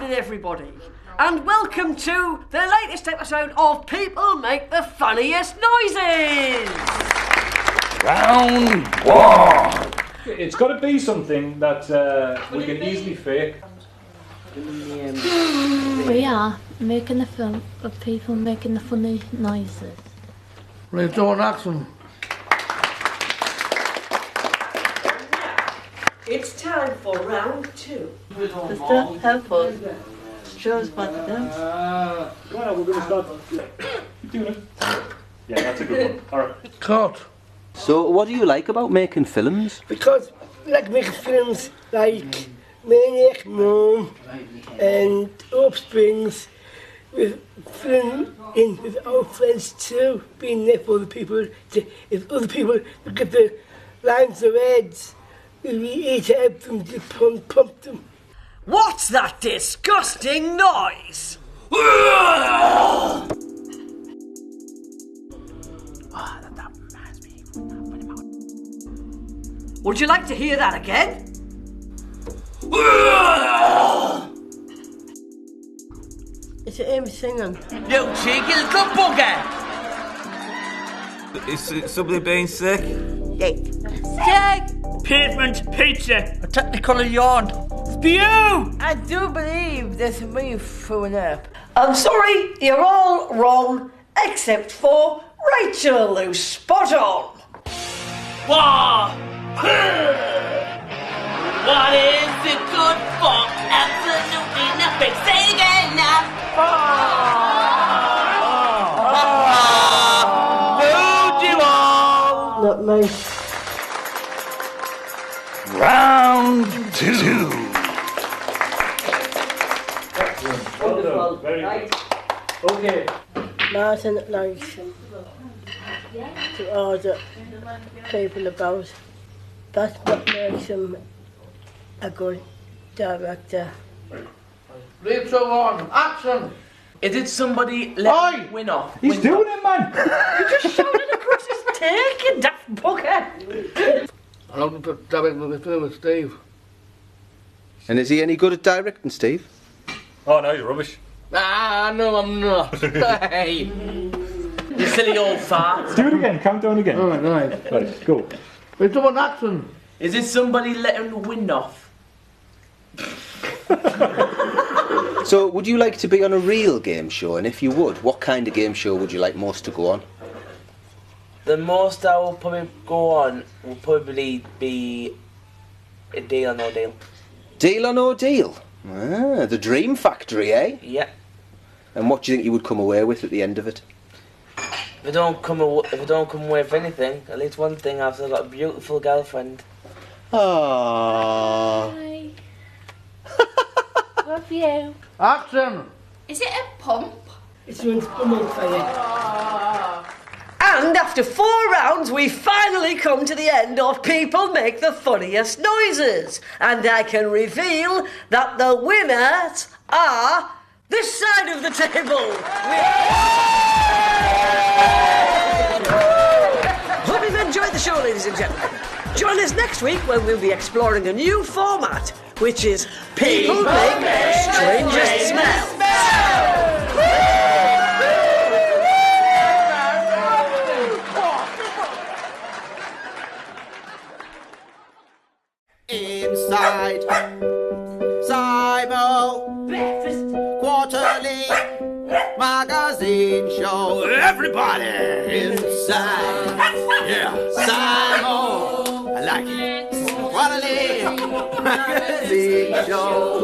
morning, everybody, and welcome to the latest episode of People Make the Funniest Noises! Round one! It's got to be something that we can easily fake. We are making a film of people making the funny noises. Right, don't action. It's time for round two. Sister, help us. Show us what to do. Come on, we're going to start doing it. Yeah, that's a good one. All right. Cut. So, what do you like about making films? Because I like making films like Maniac Mom and Offsprings, with filming in with our friends too, being there for other people. If other people look at the lines of heads, we eat to help them to pump them. What's that disgusting noise? Would you like to hear that again? It's him singing. You cheeky little bugger! Is somebody being sick? Sick! Pavement pizza! A technical yawn. Spew! I do believe there's me throwing up. I'm sorry, you're all wrong, except for Rachel, who's spot on. Wah! What is the good for? Absolutely nothing. Say it again now. Fooled you all. Not me. Round two. Wonderful. Very good. Okay. Martin likes to order people about. That's what makes him a good director. Leave so on. Action. Is it somebody let him win off? He's doing it, man. You just shouted across his take, you daft bugger. I love to direct the film with Steve. And is he any good at directing, Steve? Oh, no, he's rubbish. Ah, no, I'm not. Hey! You silly old fart. Let's do it again. Count down again. Alright, right. Right, go. Leave so on action. Is it somebody letting the win off? So, would you like to be on a real game show? And if you would, what kind of game show would you like most to go on? The most I will probably go on will probably be a Deal or No Deal. Deal or No Deal? Ah, the Dream Factory, eh? Yeah. And what do you think you would come away with at the end of it? If I don't come away with anything, at least one thing, I've still got a beautiful girlfriend. Ah. Hi. Love you. Action. Is it a pump? It's one pump for you. And after 4 rounds, we finally come to the end of People Make the Funniest Noises. And I can reveal that the winners are this side of the table. Hope you've enjoyed the show, ladies and gentlemen. Join us next week when we'll be exploring a new format, which is People Make the Strangest Smells. Inside SYMO Quarterly Magazine Show. Everybody inside. Yeah, SYMO. I like it. Quarterly Magazine Show.